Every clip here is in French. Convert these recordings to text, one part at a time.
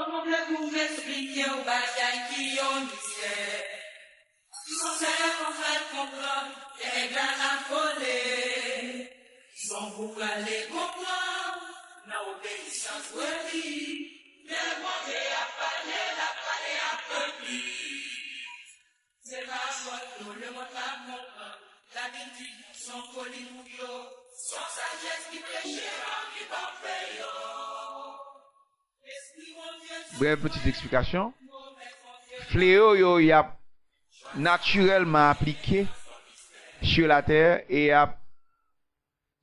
Comment voulez-vous m'expliquer aux batailles qui ont mystère? Ils sont celles qu'on fait comprendre, les gars affolés. Ils sont pour aller comprendre, l'obéissance relie. Demander à parler un peu plus. C'est pas soit nous le monde à comprendre. L'habitude, son folie mouillot, son sagesse qui péchera, qui va payer. Bref, petite explication. Fléau, yo, y a naturellement appliqué sur la terre et a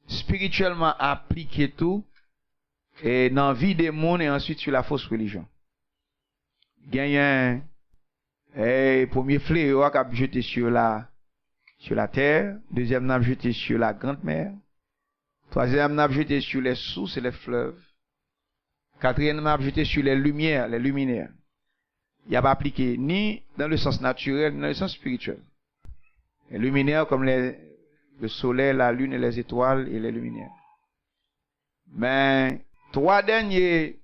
spirituellement appliqué tout et dans la vie des mondes et ensuite sur la fausse religion. Gagnant premier fléau qui a jeté sur la terre, deuxième n'a jeté sur la grande mer, troisième n'a jeté sur les sources et les fleuves, quatrième n'a jeté sur les lumières, les luminaires. Il n'y a pas appliqué ni dans le sens naturel ni dans le sens spirituel. Les luminaires comme le soleil, la lune et les étoiles et les luminaires. Mais trois derniers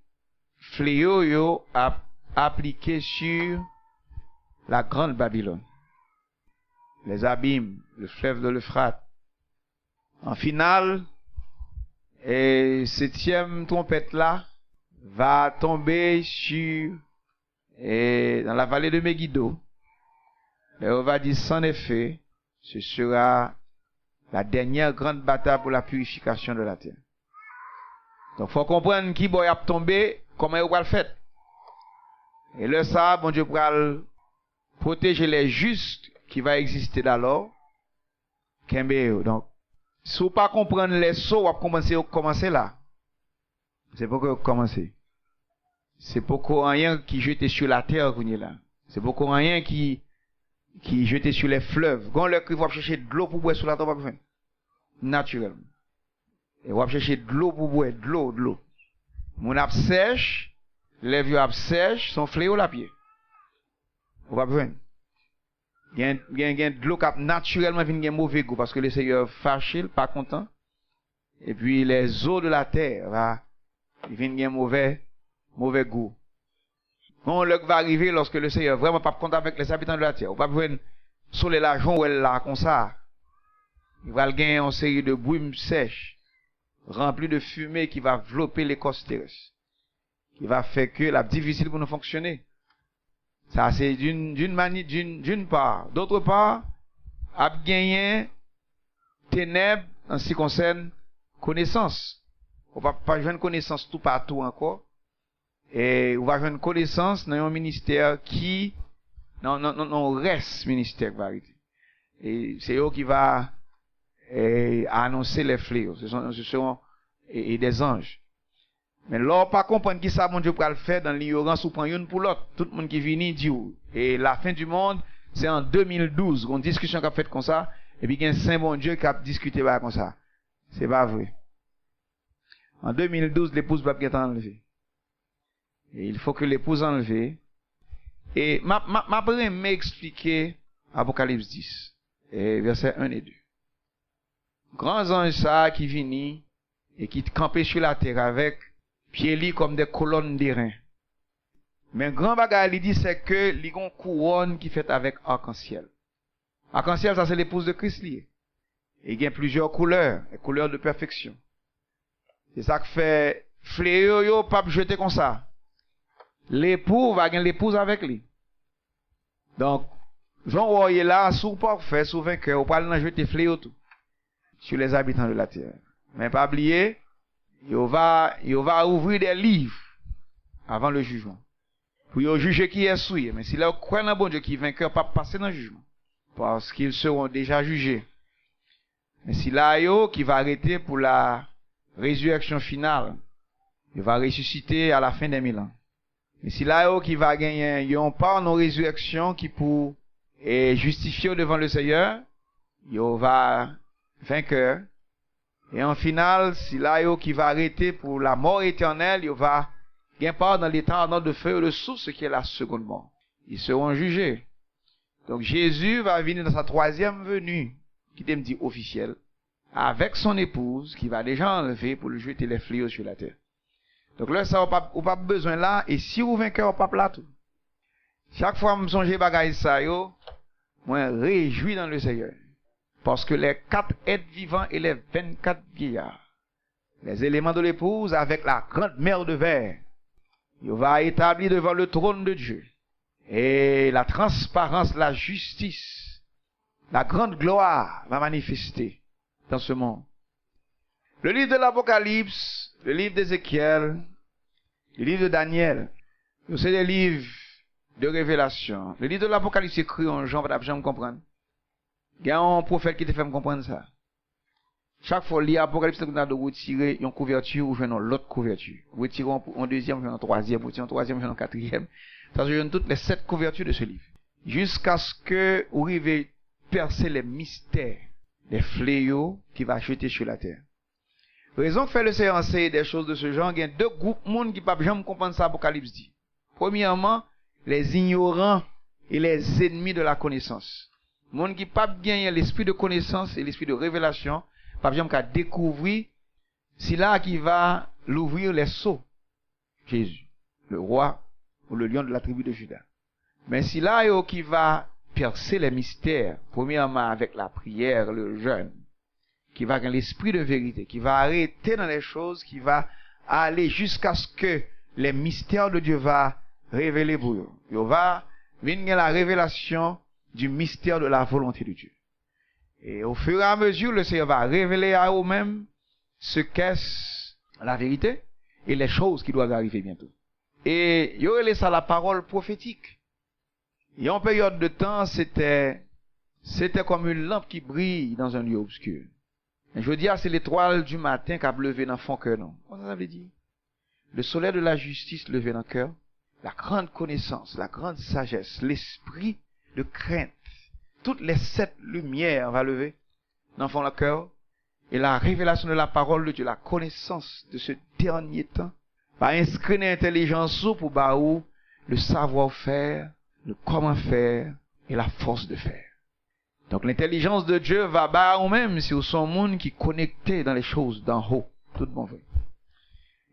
fléaux yo a appliqué sur la grande Babylone. Les abîmes, le fleuve de l'Euphrate. En finale, et septième trompette là va tomber sur dans la vallée de Megiddo. Et on va dire sans effet, ce sera la dernière grande bataille pour la purification de la terre. Donc faut comprendre qui boy a tombé, comment il va le faire. Et le ça, bon Dieu pourra protéger les justes qui va exister d'alors. Donc, si vous ne pas comprendre les sauts, vous va commencer là. C'est pourquoi vous commencez. C'est pourquoi rien qui jeté sur la terre, vous là. C'est pourquoi rien qui jeté sur les fleuves. Quand le cri va chercher de l'eau pour boire sur la terre, naturellement. Et va chercher de l'eau pour boire, de l'eau. Mon ap sèche, les vieux ap sèche, son fléau la pied. On va besoin. Il y a de l'eau qui naturellement vient mauvais goût parce que le Seigneur fâché, pas content. Et puis les eaux de la terre viennent mauvais goût. Quand le va arriver lorsque le Seigneur vraiment pas content avec les habitants de la terre, on va besoin sur les lajons où elle là comme ça. Il va gagner une série de brumes sèches, remplies de fumée qui va envelopper l'écorce terrestre, qui va faire que la difficile pour nous fonctionner. Ça c'est d'une part. D'autre part, a gagné ténèbres en ce qui concerne connaissance. On va pas jouer une connaissance tout partout encore. Et on va jouer une connaissance dans un ministère qui non reste ministère vérité. Et c'est eux qui va annoncer les fléaux. Ce sont des anges. Mais là, pas comprendre qui ça, mon Dieu, pour le faire dans l'ignorance ou prend une pour l'autre. Tout le monde qui vient dit, et la fin du monde, c'est en 2012, une discussion qu'a fait comme ça, et puis il y a un saint bon Dieu qui a discuté comme ça. C'est pas vrai. En 2012, l'épouse va être enlevée. Et il faut que l'épouse enlevée. Et ma m'expliquer Apocalypse 10, versets 1 et 2. Grands anges ça qui viennent et qui campaient sur la terre avec pieds comme des colonnes d'airain. Mais grand bagage il dit c'est que li gon couronne qui fait avec arc-en-ciel. Arc-en-ciel ça c'est l'épouse de Christ lié. Et il y a plusieurs couleurs, les couleurs de perfection. C'est ça que fait fléau yo pas jeter comme ça. L'époux va gagner l'épouse avec lui. Donc Jean voyez là sous parfait, sous vainqueur, on parle jeter fléau tout sur les habitants de la terre. Mais pas oublier il va ouvrir des livres avant le jugement. Pour juger qui est souillé. Mais si là, croit dans bon Dieu qui est vainqueur, pas passer dans le jugement. Parce qu'ils seront déjà jugés. Mais si là, qui va arrêter pour la résurrection finale, il va ressusciter à la fin des 1000 ans. Mais si là, qui va gagner, ils n'ont pas une résurrection qui pour justifier devant le Seigneur, il va vainqueur. Et en final, si là, qui va arrêter pour la mort éternelle, il va gagner part dans l'état de feu et de source qui est la seconde mort. Ils seront jugés. Donc Jésus va venir dans sa troisième venue, qui me dit officielle, avec son épouse, qui va déjà enlever pour lui jeter les fléaux sur la terre. Donc là, ça, ou pas besoin là, et si vous vainqueur, pas là tout. Chaque fois que je songe bagaille ça, yo, moi, réjouis dans le Seigneur. Parce que les 4 êtres vivants et les 24 vieillards, les éléments de l'épouse avec la grande mer de verre, il va établir devant le trône de Dieu. Et la transparence, la justice, la grande gloire va manifester dans ce monde. Le livre de l'Apocalypse, le livre d'Ézéchiel, le livre de Daniel, c'est des livres de révélation. Le livre de l'Apocalypse écrit en Jean, pas me comprendre. Il y a un prophète qui te fait me comprendre ça. Chaque fois, l'Apocalypse, on a de retirer une couverture ou une l'autre couverture. Retirer en deuxième, un troisième, retirer en troisième, un quatrième. Ça se donne toutes les 7 couvertures de ce livre. Jusqu'à ce que vous arrivez à percer les mystères des fléaux qui va jeter sur la terre. Raison que fait le Seigneur enseigner des choses de ce genre, il y a 2 groupes de monde qui ne peuvent jamais comprendre ça, l'Apocalypse dit. Premièrement, les ignorants et les ennemis de la connaissance. Monde qui ne peuvent pas gagner l'esprit de connaissance et l'esprit de révélation, pas jamais qu'à découvrir, c'est là qui va l'ouvrir les sceaux. Jésus, le roi ou le lion de la tribu de Juda. Mais c'est là qui va percer les mystères, premièrement avec la prière, le jeûne, qui va gagner l'esprit de vérité, qui va arrêter dans les choses, qui va aller jusqu'à ce que les mystères de Dieu va révéler pour eux. Il va venir la révélation du mystère de la volonté de Dieu. Et au fur et à mesure, le Seigneur va révéler à eux-mêmes ce qu'est la vérité et les choses qui doivent arriver bientôt. Et il y aurait ça la parole prophétique. Et en période de temps, c'était comme une lampe qui brille dans un lieu obscur. Et je veux dire, c'est l'étoile du matin qui a levé dans son cœur, non? Qu'est-ce que ça veut dire? Le soleil de la justice levé dans le cœur, la grande connaissance, la grande sagesse, l'esprit de crainte, toutes les 7 lumières va lever dans le cœur, et la révélation de la parole de Dieu, la connaissance de ce dernier temps, va inscrire l'intelligence pour baou le savoir-faire, le comment faire et la force de faire. Donc l'intelligence de Dieu va bas ou même si vous sont monde qui connecté dans les choses d'en haut, tout bon vrai.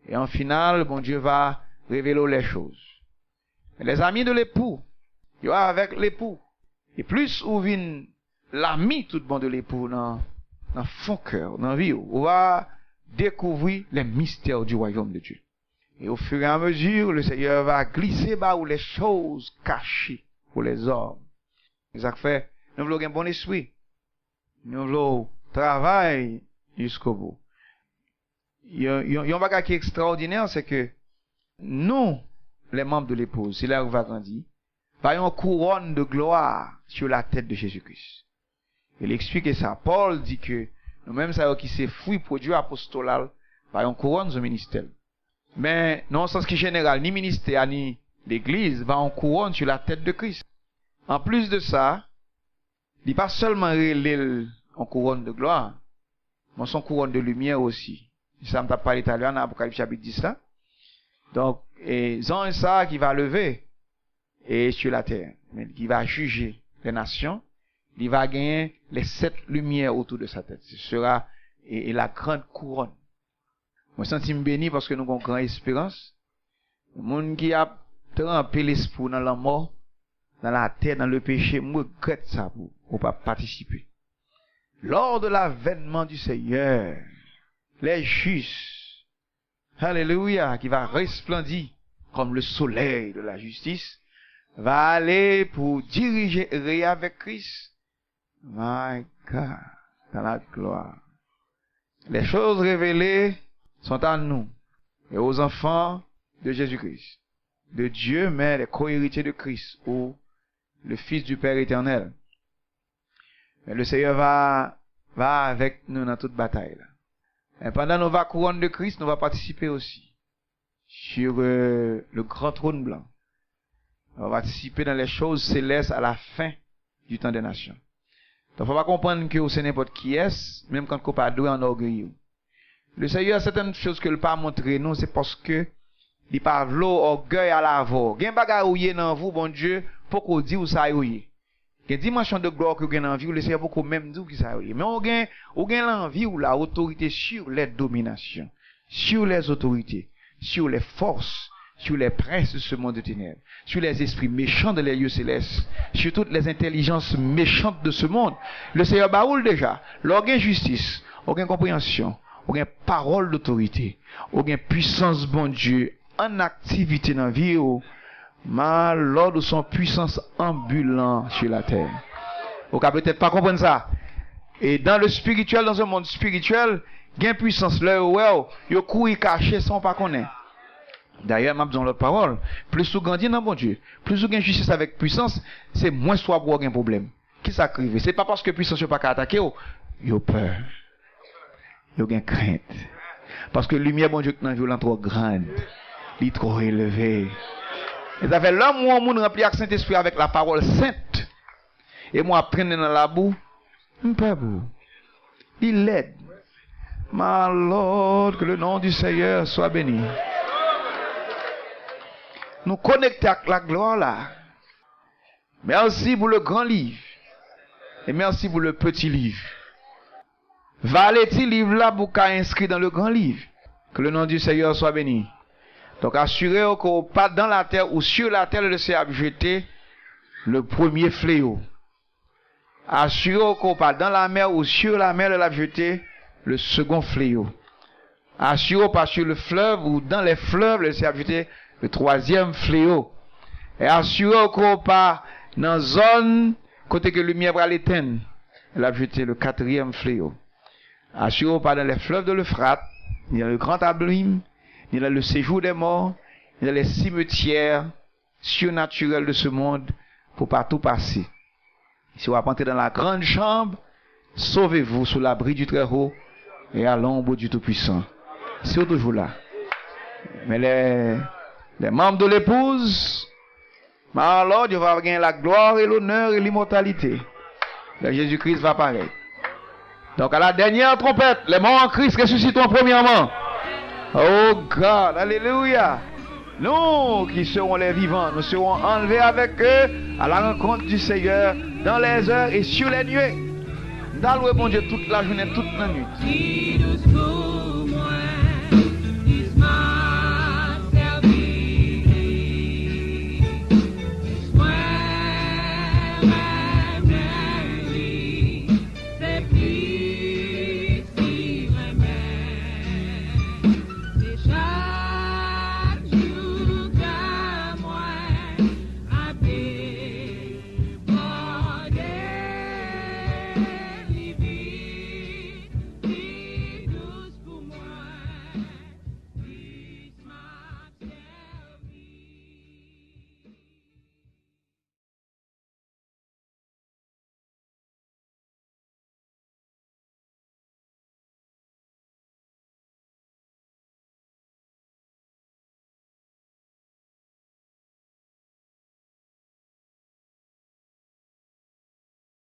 Et en final, bon Dieu va révéler les choses. Et les amis de l'époux, il y a avec l'époux. Et plus ou vient l'ami tout bon de l'époux dans son cœur, dans la vie, on va découvrir les mystères du royaume de Dieu. Et au fur et à mesure, le Seigneur va glisser bas où les choses cachées pour les hommes. Ça fait, nous voulons un bon esprit. Nous voulons travailler jusqu'au bout. Il y a un bagage qui est extraordinaire, c'est que nous, les membres de l'épouse, c'est là où on va grandir, voyons couronne de gloire sur la tête de Jésus-Christ. Il explique ça. Paul dit que nous-mêmes, ça qui s'est fouillé pour Dieu apostoral, voyons couronne de ministère. Mais, non, sens qui général, ni ministère, ni l'église, va en couronne sur la tête de Christ. En plus de ça, il n'est pas seulement en couronne de gloire, mais son couronne de lumière aussi. Ça me tape pas l'italien dans Apocalypse chapitre 10 là. Donc, et ça qui va lever et sur la terre, mais qui va juger les nations, il va gagner les 7 lumières autour de sa tête. Ce sera et la grande couronne. Moi, je me béni parce que nous avons une grande espérance. Le monde qui a trempé l'esprit dans la mort, dans la terre, dans le péché, moi, regrette ça pour pas participer. Lors de l'avènement du Seigneur, les justes, alléluia, qui va resplendir comme le soleil de la justice, va aller pour diriger avec Christ. My God, dans la gloire. Les choses révélées sont à nous et aux enfants de Jésus-Christ, de Dieu, mais les co-héritiers de Christ ou le Fils du Père éternel. Mais le Seigneur va avec nous dans toute bataille. Là. Et pendant nos couronnes de Christ, nous va participer aussi sur le grand trône blanc. On va participer dans les choses célestes à la fin du temps des nations. Donc, il ne faut pas comprendre que c'est n'importe qui est, même quand on pas doué en orgueil. Le Seigneur a certaines choses que le pas montrer nous, c'est parce que il pas v'lo orgueil à la voix. Gen bagay ouye dans vous, bon Dieu, pour qu'on dise où ça ouye. Gen dimension de gloire que vous avez dans vie, le Seigneur pour qu'on même dise où ça ouye. Mais on gen l'envie ou la autorité sur les dominations, sur les autorités, sur les forces, sur les princes de ce monde de ténèbres, sur les esprits méchants de les lieux célestes, sur toutes les intelligences méchantes de ce monde. Le Seigneur baoule déjà. L'organe justice, aucune compréhension, aucune parole d'autorité, aucune puissance bon Dieu en activité dans la vie, mal l'ordre de son puissance ambulant sur la terre. Vous ne peut-être pas comprendre ça. Et dans le spirituel, dans un monde spirituel, il y a une puissance là où il court caché sans pas connaître. D'ailleurs, m'a besoin de l'autre parole. Plus vous grandissez dans bon Dieu, plus vous avez justice avec puissance, c'est moins soit pour un problème. Qui s'acrive? C'est pas parce que puissance n'est pas qu'à attaquer, il a peur. Il a crainte. Parce que la lumière, bon Dieu, est violente trop grande. Il est trop élevé. Et ça fait l'homme où on remplit avec Saint-Esprit avec la parole sainte. Et moi, prendre dans la boue, je ne peux pas. Il l'aide. Ma Lord, que le nom du Seigneur soit béni. Nous connecter avec la gloire là. Merci pour le grand livre. Et merci pour le petit livre. Valez-il livre là pour qu'à inscrit dans le grand livre. Que le nom du Seigneur soit béni. Donc assurez-vous qu'on pas dans la terre ou sur la terre le Seigneur a jeté le premier fléau. Assurez-vous qu'on pas dans la mer ou sur la mer il a jeté le second fléau. Assurez-vous pas sur le fleuve ou dans les fleuves le Seigneur a jeté le troisième fléau. Et assurez-vous qu'on pas dans la zone côté que la lumière va l'éteindre. Il a jeté le quatrième fléau. Assurez-vous pas dans les fleuves de l'Euphrate, ni dans le grand abîme, ni dans le séjour des morts, ni dans les cimetières surnaturels de ce monde, pour pas tout passer. Si vous entrez dans la grande chambre, sauvez-vous sous l'abri du Très-Haut et à l'ombre du Tout-Puissant. C'est toujours là. Mais les membres de l'épouse, alors Dieu va gagner la gloire et l'honneur et l'immortalité. Jésus-Christ va apparaître. Donc à la dernière trompette, les morts en Christ ressusciteront premièrement. Oh God, alléluia. Nous qui serons les vivants, nous serons enlevés avec eux à la rencontre du Seigneur dans les heures et sur les nuées. Dans le bon Dieu toute la journée, toute la nuit.